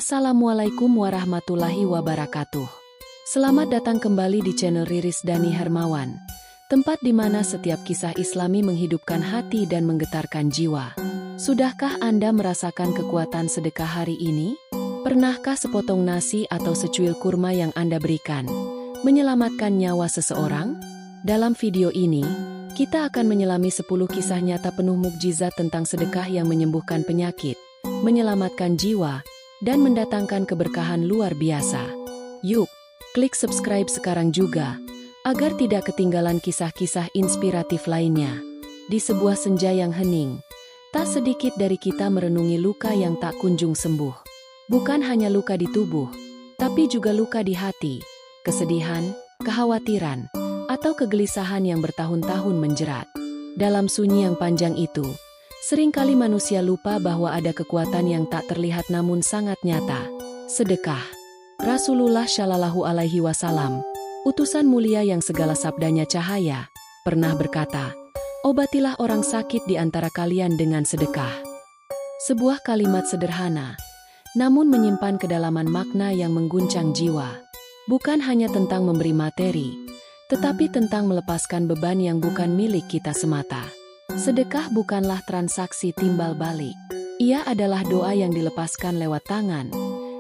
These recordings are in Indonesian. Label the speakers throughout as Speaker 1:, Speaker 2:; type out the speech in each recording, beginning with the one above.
Speaker 1: Assalamualaikum warahmatullahi wabarakatuh. Selamat datang kembali di channel Riris Dani Hermawan, tempat di mana setiap kisah Islami menghidupkan hati dan menggetarkan jiwa. Sudahkah Anda merasakan kekuatan sedekah hari ini? Pernahkah sepotong nasi atau secuil kurma yang Anda berikan menyelamatkan nyawa seseorang? Dalam video ini, kita akan menyelami 10 kisah nyata penuh mukjizat tentang sedekah yang menyembuhkan penyakit, menyelamatkan jiwa, dan mendatangkan keberkahan luar biasa. Yuk, klik subscribe sekarang juga, agar tidak ketinggalan kisah-kisah inspiratif lainnya. Di sebuah senja yang hening, tak sedikit dari kita merenungi luka yang tak kunjung sembuh. Bukan hanya luka di tubuh, tapi juga luka di hati, kesedihan, kekhawatiran, atau kegelisahan yang bertahun-tahun menjerat. Dalam sunyi yang panjang itu, seringkali manusia lupa bahwa ada kekuatan yang tak terlihat namun sangat nyata. Sedekah. Rasulullah Shallallahu Alaihi Wasallam, utusan mulia yang segala sabdanya cahaya, pernah berkata, "Obatilah orang sakit di antara kalian dengan sedekah." Sebuah kalimat sederhana, namun menyimpan kedalaman makna yang mengguncang jiwa. Bukan hanya tentang memberi materi, tetapi tentang melepaskan beban yang bukan milik kita semata. Sedekah bukanlah transaksi timbal balik. Ia adalah doa yang dilepaskan lewat tangan,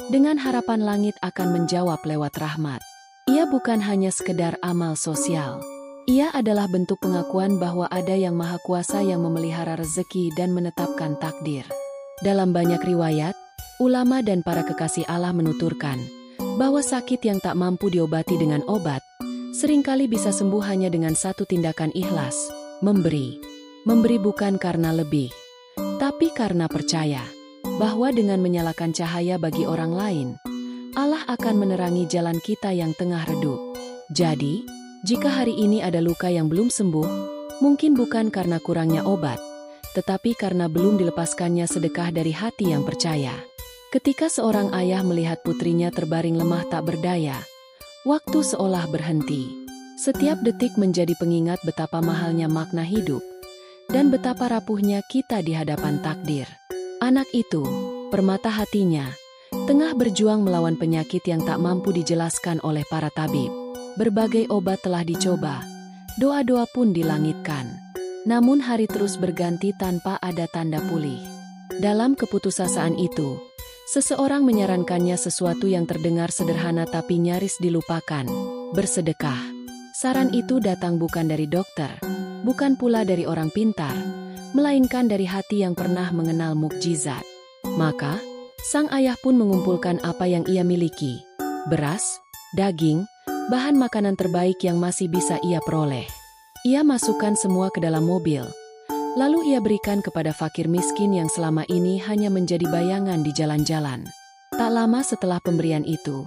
Speaker 1: dengan harapan langit akan menjawab lewat rahmat. Ia bukan hanya sekedar amal sosial. Ia adalah bentuk pengakuan bahwa ada yang maha kuasa yang memelihara rezeki dan menetapkan takdir. Dalam banyak riwayat, ulama dan para kekasih Allah menuturkan bahwa sakit yang tak mampu diobati dengan obat, seringkali bisa sembuh hanya dengan satu tindakan ikhlas, memberi. Memberi bukan karena lebih, tapi karena percaya bahwa dengan menyalakan cahaya bagi orang lain, Allah akan menerangi jalan kita yang tengah redup. Jadi, jika hari ini ada luka yang belum sembuh, mungkin bukan karena kurangnya obat, tetapi karena belum dilepaskannya sedekah dari hati yang percaya. Ketika seorang ayah melihat putrinya terbaring lemah tak berdaya, waktu seolah berhenti. Setiap detik menjadi pengingat betapa mahalnya makna hidup, dan betapa rapuhnya kita di hadapan takdir. Anak itu, permata hatinya, tengah berjuang melawan penyakit yang tak mampu dijelaskan oleh para tabib. Berbagai obat telah dicoba, doa-doa pun dilangitkan. Namun hari terus berganti tanpa ada tanda pulih. Dalam keputusasaan itu, seseorang menyarankannya sesuatu yang terdengar sederhana tapi nyaris dilupakan, bersedekah. Saran itu datang bukan dari dokter, bukan pula dari orang pintar, melainkan dari hati yang pernah mengenal mukjizat. Maka, sang ayah pun mengumpulkan apa yang ia miliki, beras, daging, bahan makanan terbaik yang masih bisa ia peroleh. Ia masukkan semua ke dalam mobil, lalu ia berikan kepada fakir miskin yang selama ini hanya menjadi bayangan di jalan-jalan. Tak lama setelah pemberian itu,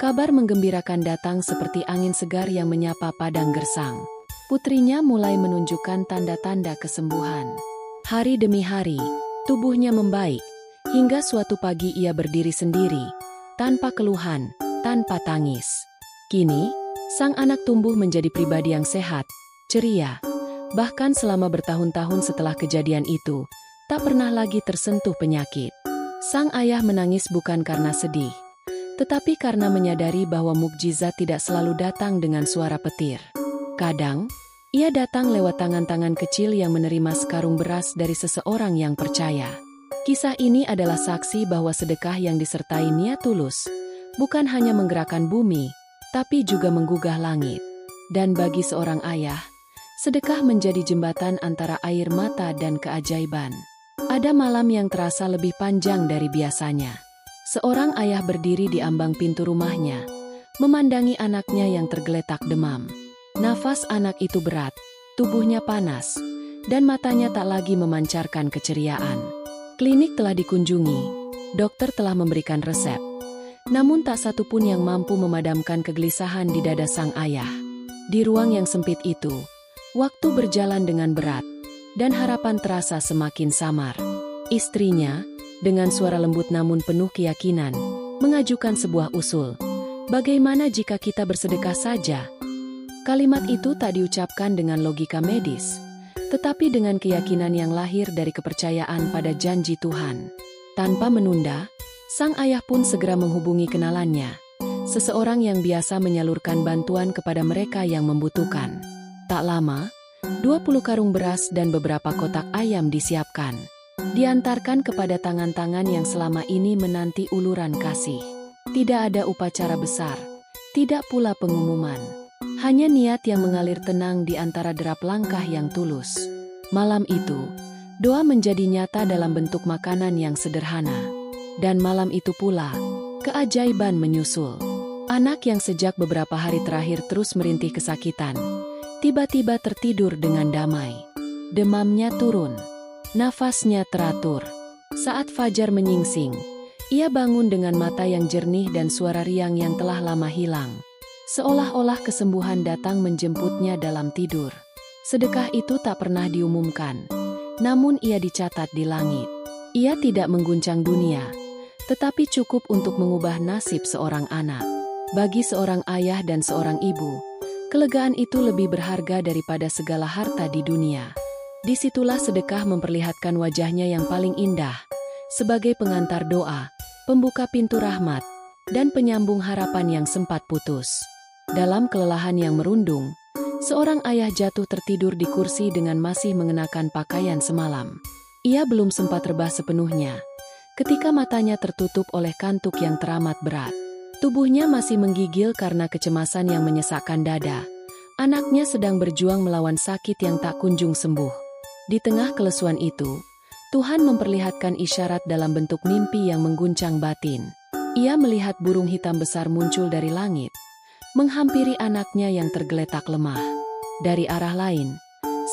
Speaker 1: kabar menggembirakan datang seperti angin segar yang menyapa padang gersang. Putrinya mulai menunjukkan tanda-tanda kesembuhan. Hari demi hari, tubuhnya membaik, hingga suatu pagi ia berdiri sendiri, tanpa keluhan, tanpa tangis. Kini, sang anak tumbuh menjadi pribadi yang sehat, ceria. Bahkan selama bertahun-tahun setelah kejadian itu, tak pernah lagi tersentuh penyakit. Sang ayah menangis bukan karena sedih, tetapi karena menyadari bahwa mukjizat tidak selalu datang dengan suara petir. Kadang, ia datang lewat tangan-tangan kecil yang menerima sekarung beras dari seseorang yang percaya. Kisah ini adalah saksi bahwa sedekah yang disertai niat tulus, bukan hanya menggerakkan bumi, tapi juga menggugah langit. Dan bagi seorang ayah, sedekah menjadi jembatan antara air mata dan keajaiban. Ada malam yang terasa lebih panjang dari biasanya. Seorang ayah berdiri di ambang pintu rumahnya, memandangi anaknya yang tergeletak demam. Nafas anak itu berat, tubuhnya panas, dan matanya tak lagi memancarkan keceriaan. Klinik telah dikunjungi, dokter telah memberikan resep, namun tak satu pun yang mampu memadamkan kegelisahan di dada sang ayah. Di ruang yang sempit itu, waktu berjalan dengan berat, dan harapan terasa semakin samar. Istrinya, dengan suara lembut namun penuh keyakinan, mengajukan sebuah usul. Bagaimana jika kita bersedekah saja? Kalimat itu tak diucapkan dengan logika medis, tetapi dengan keyakinan yang lahir dari kepercayaan pada janji Tuhan. Tanpa menunda, Sang ayah pun segera menghubungi kenalannya, seseorang yang biasa menyalurkan bantuan kepada mereka yang membutuhkan. Tak lama, 20 karung beras dan beberapa kotak ayam disiapkan. Diantarkan kepada tangan-tangan yang selama ini menanti uluran kasih. Tidak ada upacara besar, tidak pula pengumuman. Hanya niat yang mengalir tenang di antara derap langkah yang tulus. Malam itu, doa menjadi nyata dalam bentuk makanan yang sederhana. Dan malam itu pula, keajaiban menyusul. Anak yang sejak beberapa hari terakhir terus merintih kesakitan, tiba-tiba tertidur dengan damai. Demamnya turun, nafasnya teratur. Saat fajar menyingsing, ia bangun dengan mata yang jernih dan suara riang yang telah lama hilang. Seolah-olah kesembuhan datang menjemputnya dalam tidur. Sedekah itu tak pernah diumumkan, namun ia dicatat di langit. Ia tidak mengguncang dunia, tetapi cukup untuk mengubah nasib seorang anak. Bagi seorang ayah dan seorang ibu, kelegaan itu lebih berharga daripada segala harta di dunia. Disitulah sedekah memperlihatkan wajahnya yang paling indah, sebagai pengantar doa, pembuka pintu rahmat, dan penyambung harapan yang sempat putus. Dalam kelelahan yang merundung, seorang ayah jatuh tertidur di kursi dengan masih mengenakan pakaian semalam. Ia belum sempat rebah sepenuhnya ketika matanya tertutup oleh kantuk yang teramat berat. Tubuhnya masih menggigil karena kecemasan yang menyesakkan dada. Anaknya sedang berjuang melawan sakit yang tak kunjung sembuh. Di tengah kelesuan itu, Tuhan memperlihatkan isyarat dalam bentuk mimpi yang mengguncang batin. Ia melihat burung hitam besar muncul dari langit, menghampiri anaknya yang tergeletak lemah. Dari arah lain,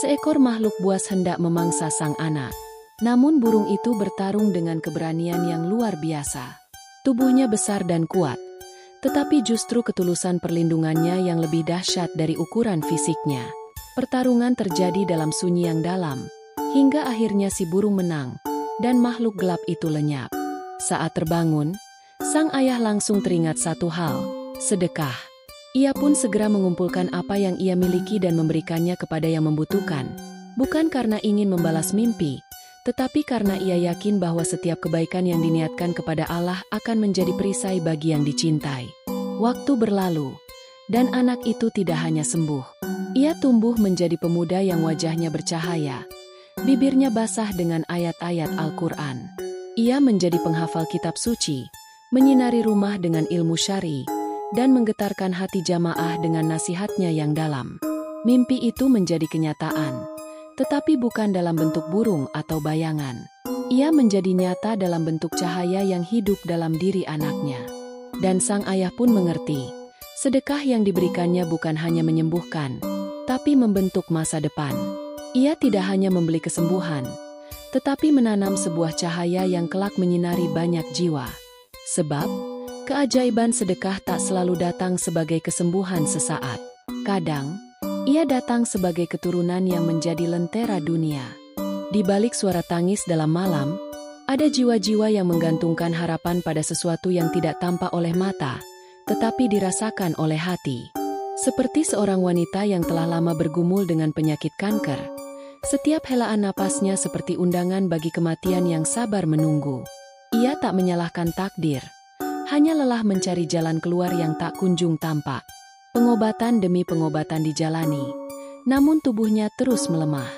Speaker 1: seekor makhluk buas hendak memangsa sang anak. Namun burung itu bertarung dengan keberanian yang luar biasa. Tubuhnya besar dan kuat, tetapi justru ketulusan perlindungannya yang lebih dahsyat dari ukuran fisiknya. Pertarungan terjadi dalam sunyi yang dalam, hingga akhirnya si burung menang, dan makhluk gelap itu lenyap. Saat terbangun, sang ayah langsung teringat satu hal, sedekah. Ia pun segera mengumpulkan apa yang ia miliki dan memberikannya kepada yang membutuhkan, bukan karena ingin membalas mimpi, tetapi karena ia yakin bahwa setiap kebaikan yang diniatkan kepada Allah akan menjadi perisai bagi yang dicintai. Waktu berlalu, dan anak itu tidak hanya sembuh. Ia tumbuh menjadi pemuda yang wajahnya bercahaya, bibirnya basah dengan ayat-ayat Al-Quran. Ia menjadi penghafal kitab suci, menyinari rumah dengan ilmu syar'i, dan menggetarkan hati jamaah dengan nasihatnya yang dalam. Mimpi itu menjadi kenyataan, tetapi bukan dalam bentuk burung atau bayangan. Ia menjadi nyata dalam bentuk cahaya yang hidup dalam diri anaknya. Dan sang ayah pun mengerti, sedekah yang diberikannya bukan hanya menyembuhkan, tapi membentuk masa depan. Ia tidak hanya membeli kesembuhan, tetapi menanam sebuah cahaya yang kelak menyinari banyak jiwa. Sebab, keajaiban sedekah tak selalu datang sebagai kesembuhan sesaat. Kadang, ia datang sebagai keturunan yang menjadi lentera dunia. Di balik suara tangis dalam malam, ada jiwa-jiwa yang menggantungkan harapan pada sesuatu yang tidak tampak oleh mata, tetapi dirasakan oleh hati. Seperti seorang wanita yang telah lama bergumul dengan penyakit kanker. Setiap helaan napasnya seperti undangan bagi kematian yang sabar menunggu. Ia tak menyalahkan takdir, hanya lelah mencari jalan keluar yang tak kunjung tampak. Pengobatan demi pengobatan dijalani, namun tubuhnya terus melemah.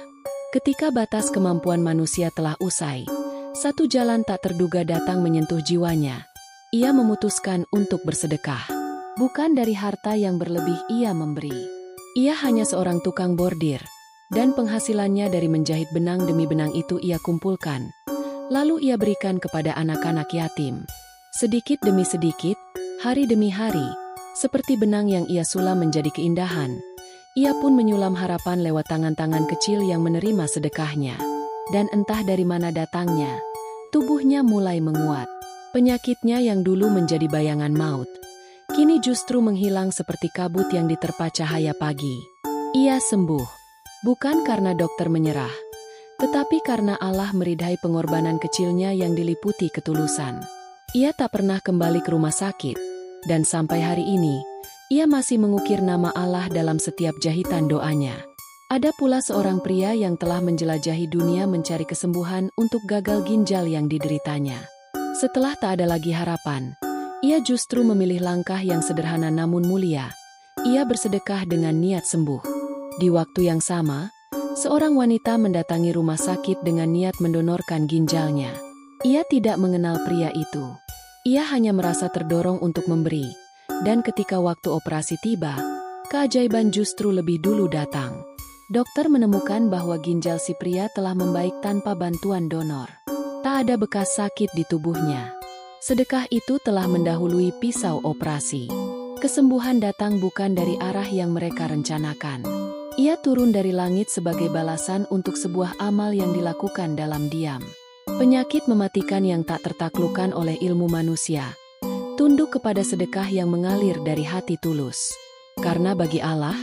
Speaker 1: Ketika batas kemampuan manusia telah usai, satu jalan tak terduga datang menyentuh jiwanya. Ia memutuskan untuk bersedekah. Bukan dari harta yang berlebih ia memberi. Ia hanya seorang tukang bordir, dan penghasilannya dari menjahit benang demi benang itu ia kumpulkan. Lalu ia berikan kepada anak-anak yatim. Sedikit demi sedikit, hari demi hari, seperti benang yang ia sulam menjadi keindahan, ia pun menyulam harapan lewat tangan-tangan kecil yang menerima sedekahnya. Dan entah dari mana datangnya, tubuhnya mulai menguat. Penyakitnya yang dulu menjadi bayangan maut, kini justru menghilang seperti kabut yang diterpa cahaya pagi. Ia sembuh, bukan karena dokter menyerah, tetapi karena Allah meridai pengorbanan kecilnya yang diliputi ketulusan. Ia tak pernah kembali ke rumah sakit, dan sampai hari ini, ia masih mengukir nama Allah dalam setiap jahitan doanya. Ada pula seorang pria yang telah menjelajahi dunia mencari kesembuhan untuk gagal ginjal yang dideritanya. Setelah tak ada lagi harapan, ia justru memilih langkah yang sederhana namun mulia. Ia bersedekah dengan niat sembuh. Di waktu yang sama, seorang wanita mendatangi rumah sakit dengan niat mendonorkan ginjalnya. Ia tidak mengenal pria itu. Ia hanya merasa terdorong untuk memberi. Dan ketika waktu operasi tiba, keajaiban justru lebih dulu datang. Dokter menemukan bahwa ginjal si pria telah membaik tanpa bantuan donor. Tak ada bekas sakit di tubuhnya. Sedekah itu telah mendahului pisau operasi. Kesembuhan datang bukan dari arah yang mereka rencanakan. Ia turun dari langit sebagai balasan untuk sebuah amal yang dilakukan dalam diam. Penyakit mematikan yang tak tertaklukkan oleh ilmu manusia. Tunduk kepada sedekah yang mengalir dari hati tulus. Karena bagi Allah,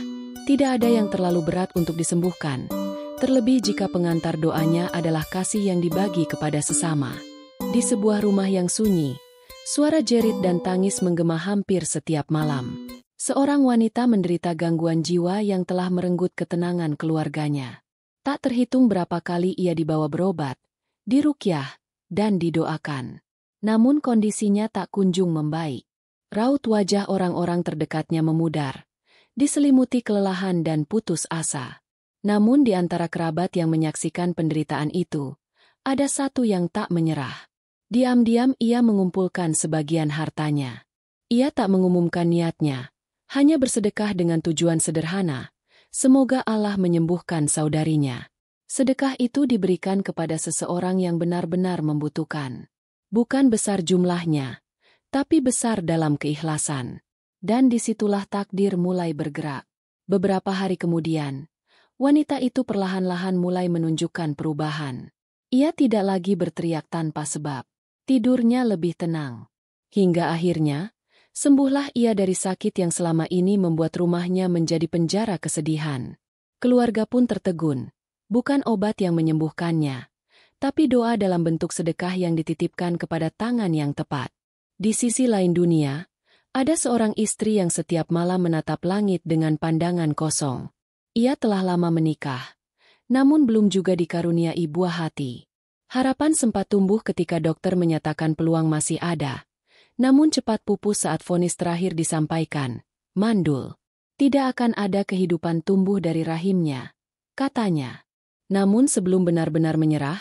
Speaker 1: tidak ada yang terlalu berat untuk disembuhkan. Terlebih jika pengantar doanya adalah kasih yang dibagi kepada sesama. Di sebuah rumah yang sunyi, suara jerit dan tangis menggema hampir setiap malam. Seorang wanita menderita gangguan jiwa yang telah merenggut ketenangan keluarganya. Tak terhitung berapa kali ia dibawa berobat, diruqyah, dan didoakan. Namun kondisinya tak kunjung membaik. Raut wajah orang-orang terdekatnya memudar, diselimuti kelelahan dan putus asa. Namun di antara kerabat yang menyaksikan penderitaan itu, ada satu yang tak menyerah. Diam-diam ia mengumpulkan sebagian hartanya. Ia tak mengumumkan niatnya, hanya bersedekah dengan tujuan sederhana, semoga Allah menyembuhkan saudarinya. Sedekah itu diberikan kepada seseorang yang benar-benar membutuhkan. Bukan besar jumlahnya, tapi besar dalam keikhlasan. Dan disitulah takdir mulai bergerak. Beberapa hari kemudian, wanita itu perlahan-lahan mulai menunjukkan perubahan. Ia tidak lagi berteriak tanpa sebab. Tidurnya lebih tenang. Hingga akhirnya, sembuhlah ia dari sakit yang selama ini membuat rumahnya menjadi penjara kesedihan. Keluarga pun tertegun. Bukan obat yang menyembuhkannya, tapi doa dalam bentuk sedekah yang dititipkan kepada tangan yang tepat. Di sisi lain dunia, ada seorang istri yang setiap malam menatap langit dengan pandangan kosong. Ia telah lama menikah, namun belum juga dikaruniai buah hati. Harapan sempat tumbuh ketika dokter menyatakan peluang masih ada. Namun cepat pupus saat vonis terakhir disampaikan. Mandul. Tidak akan ada kehidupan tumbuh dari rahimnya, katanya. Namun sebelum benar-benar menyerah,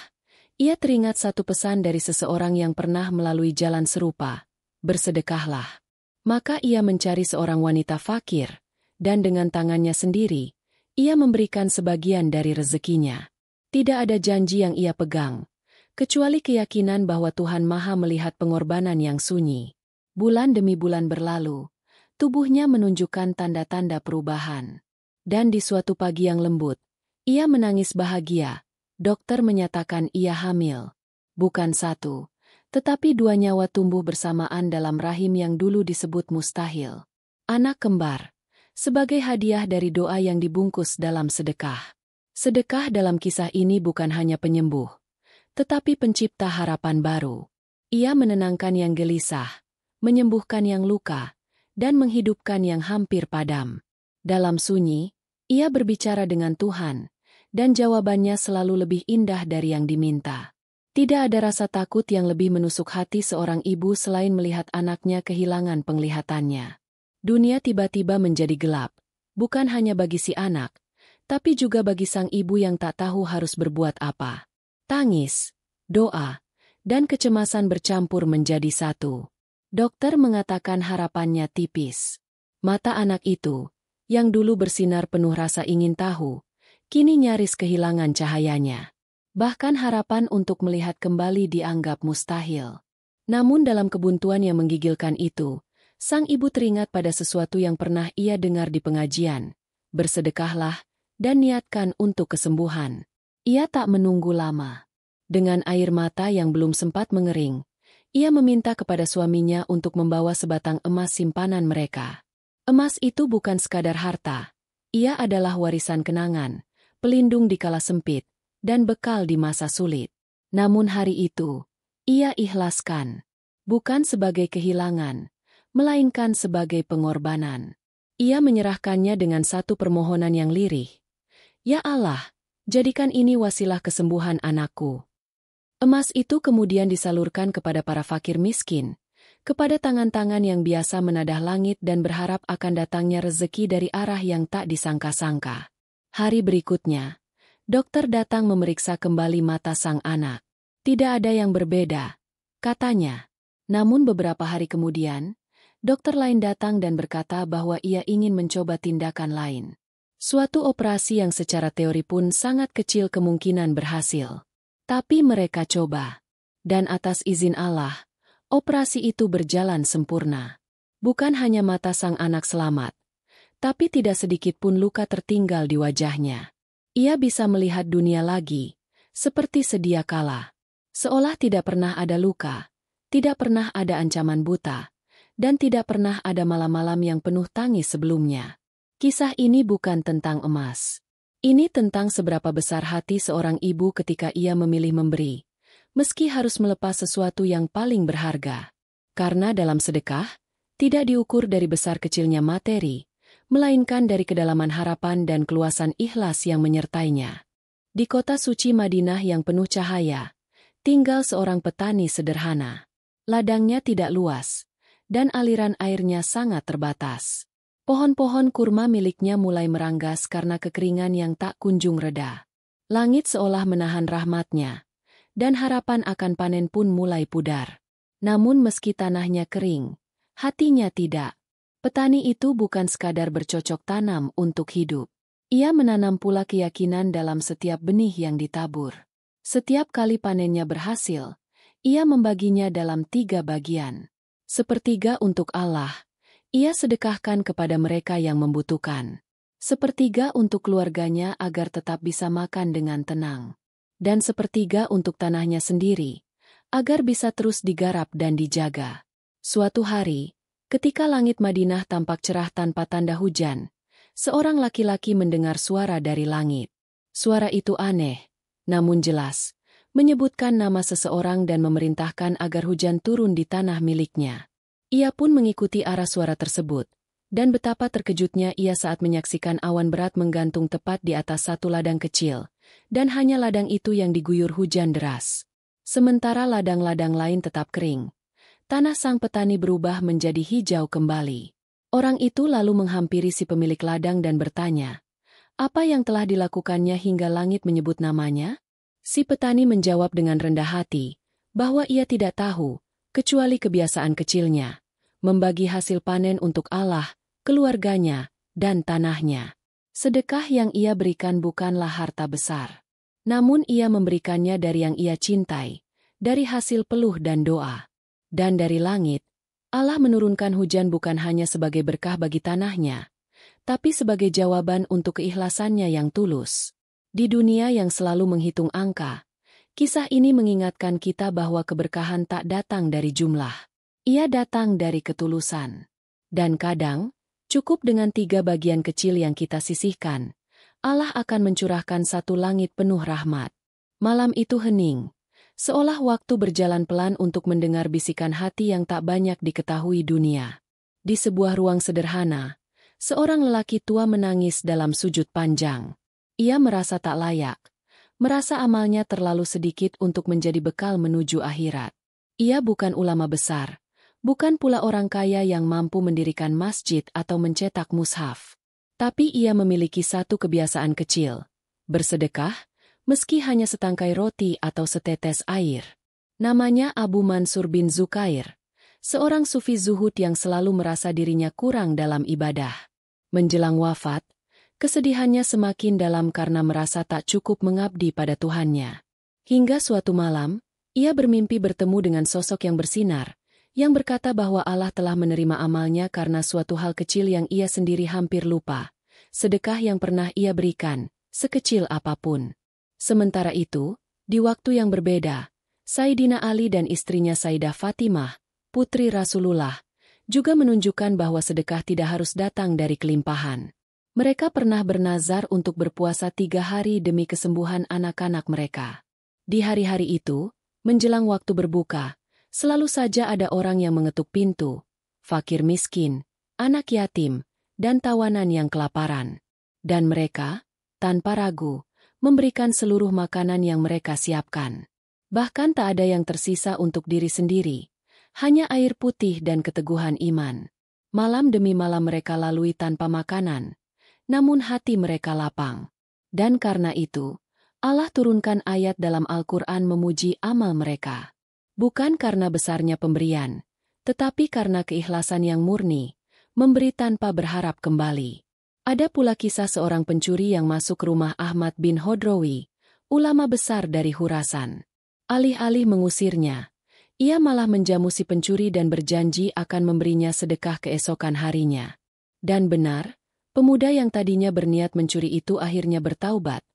Speaker 1: ia teringat satu pesan dari seseorang yang pernah melalui jalan serupa. Bersedekahlah. Maka ia mencari seorang wanita fakir, dan dengan tangannya sendiri, ia memberikan sebagian dari rezekinya. Tidak ada janji yang ia pegang, kecuali keyakinan bahwa Tuhan Maha melihat pengorbanan yang sunyi. Bulan demi bulan berlalu, tubuhnya menunjukkan tanda-tanda perubahan. Dan di suatu pagi yang lembut, ia menangis bahagia. Dokter menyatakan ia hamil. Bukan satu, tetapi dua nyawa tumbuh bersamaan dalam rahim yang dulu disebut mustahil. Anak kembar, sebagai hadiah dari doa yang dibungkus dalam sedekah. Sedekah dalam kisah ini bukan hanya penyembuh, tetapi pencipta harapan baru. Ia menenangkan yang gelisah, menyembuhkan yang luka, dan menghidupkan yang hampir padam. Dalam sunyi, ia berbicara dengan Tuhan, dan jawabannya selalu lebih indah dari yang diminta. Tidak ada rasa takut yang lebih menusuk hati seorang ibu selain melihat anaknya kehilangan penglihatannya. Dunia tiba-tiba menjadi gelap, bukan hanya bagi si anak, tapi juga bagi sang ibu yang tak tahu harus berbuat apa. Tangis, doa, dan kecemasan bercampur menjadi satu. Dokter mengatakan harapannya tipis. Mata anak itu, yang dulu bersinar penuh rasa ingin tahu, kini nyaris kehilangan cahayanya. Bahkan harapan untuk melihat kembali dianggap mustahil. Namun dalam kebuntuan yang menggigilkan itu, sang ibu teringat pada sesuatu yang pernah ia dengar di pengajian. Bersedekahlah, dan niatkan untuk kesembuhan. Ia tak menunggu lama. Dengan air mata yang belum sempat mengering, ia meminta kepada suaminya untuk membawa sebatang emas simpanan mereka. Emas itu bukan sekadar harta. Ia adalah warisan kenangan, pelindung di kala sempit, dan bekal di masa sulit. Namun hari itu, ia ikhlaskan. Bukan sebagai kehilangan, melainkan sebagai pengorbanan. Ia menyerahkannya dengan satu permohonan yang lirih. Ya Allah, jadikan ini wasilah kesembuhan anakku. Emas itu kemudian disalurkan kepada para fakir miskin, kepada tangan-tangan yang biasa menadah langit dan berharap akan datangnya rezeki dari arah yang tak disangka-sangka. Hari berikutnya, dokter datang memeriksa kembali mata sang anak. Tidak ada yang berbeda, katanya. Namun beberapa hari kemudian, dokter lain datang dan berkata bahwa ia ingin mencoba tindakan lain. Suatu operasi yang secara teori pun sangat kecil kemungkinan berhasil. Tapi mereka coba. Dan atas izin Allah, operasi itu berjalan sempurna. Bukan hanya mata sang anak selamat, tapi tidak sedikit pun luka tertinggal di wajahnya. Ia bisa melihat dunia lagi, seperti sedia kala. Seolah tidak pernah ada luka, tidak pernah ada ancaman buta, dan tidak pernah ada malam-malam yang penuh tangis sebelumnya. Kisah ini bukan tentang emas. Ini tentang seberapa besar hati seorang ibu ketika ia memilih memberi, meski harus melepas sesuatu yang paling berharga. Karena dalam sedekah, tidak diukur dari besar kecilnya materi, melainkan dari kedalaman harapan dan keluasan ikhlas yang menyertainya. Di kota suci Madinah yang penuh cahaya, tinggal seorang petani sederhana. Ladangnya tidak luas, dan aliran airnya sangat terbatas. Pohon-pohon kurma miliknya mulai meranggas karena kekeringan yang tak kunjung reda. Langit seolah menahan rahmatnya, dan harapan akan panen pun mulai pudar. Namun meski tanahnya kering, hatinya tidak. Petani itu bukan sekadar bercocok tanam untuk hidup. Ia menanam pula keyakinan dalam setiap benih yang ditabur. Setiap kali panennya berhasil, ia membaginya dalam 3 bagian. Sepertiga untuk Allah. Ia sedekahkan kepada mereka yang membutuhkan. Sepertiga untuk keluarganya agar tetap bisa makan dengan tenang. Dan sepertiga untuk tanahnya sendiri, agar bisa terus digarap dan dijaga. Suatu hari, ketika langit Madinah tampak cerah tanpa tanda hujan, seorang laki-laki mendengar suara dari langit. Suara itu aneh, namun jelas, menyebutkan nama seseorang dan memerintahkan agar hujan turun di tanah miliknya. Ia pun mengikuti arah suara tersebut, dan betapa terkejutnya ia saat menyaksikan awan berat menggantung tepat di atas satu ladang kecil, dan hanya ladang itu yang diguyur hujan deras. Sementara ladang-ladang lain tetap kering, tanah sang petani berubah menjadi hijau kembali. Orang itu lalu menghampiri si pemilik ladang dan bertanya, apa yang telah dilakukannya hingga langit menyebut namanya? Si petani menjawab dengan rendah hati, bahwa ia tidak tahu, kecuali kebiasaan kecilnya, membagi hasil panen untuk Allah, keluarganya, dan tanahnya. Sedekah yang ia berikan bukanlah harta besar. Namun ia memberikannya dari yang ia cintai, dari hasil peluh dan doa. Dan dari langit, Allah menurunkan hujan bukan hanya sebagai berkah bagi tanahnya, tapi sebagai jawaban untuk keikhlasannya yang tulus. Di dunia yang selalu menghitung angka, kisah ini mengingatkan kita bahwa keberkahan tak datang dari jumlah. Ia datang dari ketulusan. Dan kadang, cukup dengan 3 bagian kecil yang kita sisihkan, Allah akan mencurahkan satu langit penuh rahmat. Malam itu hening, seolah waktu berjalan pelan untuk mendengar bisikan hati yang tak banyak diketahui dunia. Di sebuah ruang sederhana, seorang lelaki tua menangis dalam sujud panjang. Ia merasa tak layak. Merasa amalnya terlalu sedikit untuk menjadi bekal menuju akhirat. Ia bukan ulama besar, bukan pula orang kaya yang mampu mendirikan masjid atau mencetak mushaf. Tapi ia memiliki satu kebiasaan kecil, bersedekah, meski hanya setangkai roti atau setetes air. Namanya Abu Mansur bin Zukair, seorang sufi zuhud yang selalu merasa dirinya kurang dalam ibadah. Menjelang wafat, kesedihannya semakin dalam karena merasa tak cukup mengabdi pada Tuhannya. Hingga suatu malam, ia bermimpi bertemu dengan sosok yang bersinar, yang berkata bahwa Allah telah menerima amalnya karena suatu hal kecil yang ia sendiri hampir lupa, sedekah yang pernah ia berikan, sekecil apapun. Sementara itu, di waktu yang berbeda, Sayyidina Ali dan istrinya Sayyidah Fatimah, putri Rasulullah, juga menunjukkan bahwa sedekah tidak harus datang dari kelimpahan. Mereka pernah bernazar untuk berpuasa 3 hari demi kesembuhan anak-anak mereka. Di hari-hari itu, menjelang waktu berbuka, selalu saja ada orang yang mengetuk pintu, fakir miskin, anak yatim, dan tawanan yang kelaparan. Dan mereka, tanpa ragu, memberikan seluruh makanan yang mereka siapkan. Bahkan tak ada yang tersisa untuk diri sendiri, hanya air putih dan keteguhan iman. Malam demi malam mereka lalui tanpa makanan, namun hati mereka lapang. Dan karena itu, Allah turunkan ayat dalam Al-Quran memuji amal mereka. Bukan karena besarnya pemberian, tetapi karena keikhlasan yang murni, memberi tanpa berharap kembali. Ada pula kisah seorang pencuri yang masuk ke rumah Ahmad bin Hodrowi, ulama besar dari Khurasan. Alih-alih mengusirnya, ia malah menjamu si pencuri dan berjanji akan memberinya sedekah keesokan harinya. Dan benar, pemuda yang tadinya berniat mencuri itu akhirnya bertaubat,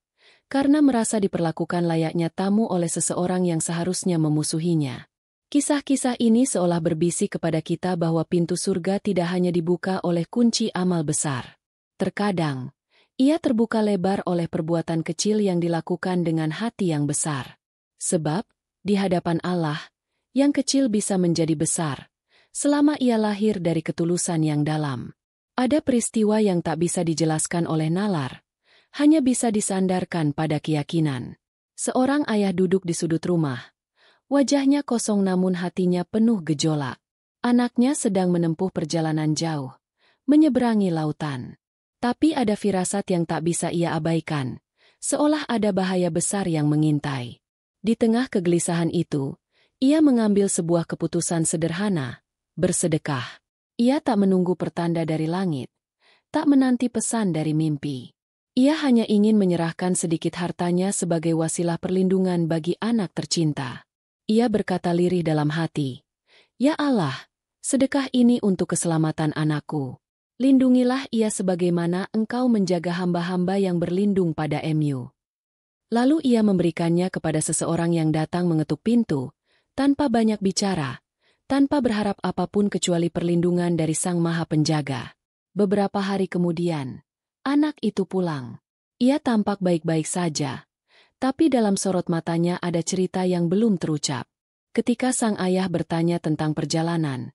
Speaker 1: karena merasa diperlakukan layaknya tamu oleh seseorang yang seharusnya memusuhinya. Kisah-kisah ini seolah berbisik kepada kita bahwa pintu surga tidak hanya dibuka oleh kunci amal besar. Terkadang, ia terbuka lebar oleh perbuatan kecil yang dilakukan dengan hati yang besar. Sebab, di hadapan Allah, yang kecil bisa menjadi besar, selama ia lahir dari ketulusan yang dalam. Ada peristiwa yang tak bisa dijelaskan oleh nalar, hanya bisa disandarkan pada keyakinan. Seorang ayah duduk di sudut rumah. Wajahnya kosong namun hatinya penuh gejolak. Anaknya sedang menempuh perjalanan jauh, menyeberangi lautan. Tapi ada firasat yang tak bisa ia abaikan, seolah ada bahaya besar yang mengintai. Di tengah kegelisahan itu, ia mengambil sebuah keputusan sederhana, bersedekah. Ia tak menunggu pertanda dari langit, tak menanti pesan dari mimpi. Ia hanya ingin menyerahkan sedikit hartanya sebagai wasilah perlindungan bagi anak tercinta. Ia berkata lirih dalam hati, "Ya Allah, sedekah ini untuk keselamatan anakku. Lindungilah ia sebagaimana Engkau menjaga hamba-hamba yang berlindung pada-Mu." Lalu ia memberikannya kepada seseorang yang datang mengetuk pintu, tanpa banyak bicara, tanpa berharap apapun kecuali perlindungan dari Sang Maha Penjaga. Beberapa hari kemudian, anak itu pulang. Ia tampak baik-baik saja, tapi dalam sorot matanya ada cerita yang belum terucap. Ketika sang ayah bertanya tentang perjalanan,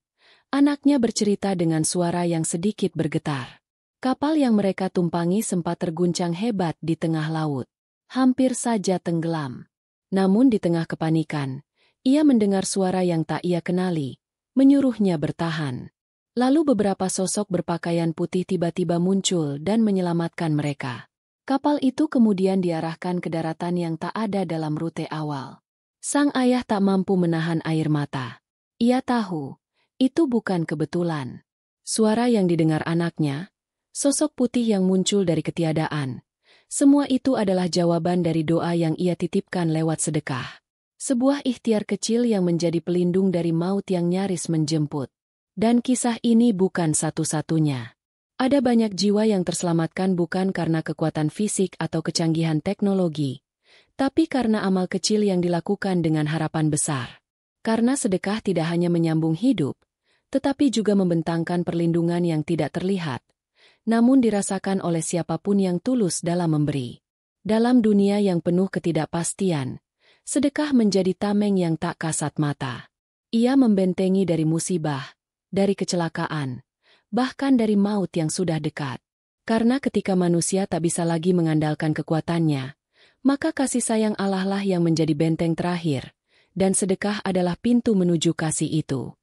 Speaker 1: anaknya bercerita dengan suara yang sedikit bergetar. Kapal yang mereka tumpangi sempat terguncang hebat di tengah laut. Hampir saja tenggelam. Namun di tengah kepanikan, ia mendengar suara yang tak ia kenali, menyuruhnya bertahan. Lalu beberapa sosok berpakaian putih tiba-tiba muncul dan menyelamatkan mereka. Kapal itu kemudian diarahkan ke daratan yang tak ada dalam rute awal. Sang ayah tak mampu menahan air mata. Ia tahu, itu bukan kebetulan. Suara yang didengar anaknya, sosok putih yang muncul dari ketiadaan, semua itu adalah jawaban dari doa yang ia titipkan lewat sedekah. Sebuah ikhtiar kecil yang menjadi pelindung dari maut yang nyaris menjemput. Dan kisah ini bukan satu-satunya. Ada banyak jiwa yang terselamatkan bukan karena kekuatan fisik atau kecanggihan teknologi, tapi karena amal kecil yang dilakukan dengan harapan besar. Karena sedekah tidak hanya menyambung hidup, tetapi juga membentangkan perlindungan yang tidak terlihat, namun dirasakan oleh siapapun yang tulus dalam memberi. Dalam dunia yang penuh ketidakpastian, sedekah menjadi tameng yang tak kasat mata. Ia membentengi dari musibah, dari kecelakaan, bahkan dari maut yang sudah dekat. Karena ketika manusia tak bisa lagi mengandalkan kekuatannya, maka kasih sayang Allah lah yang menjadi benteng terakhir, dan sedekah adalah pintu menuju kasih itu.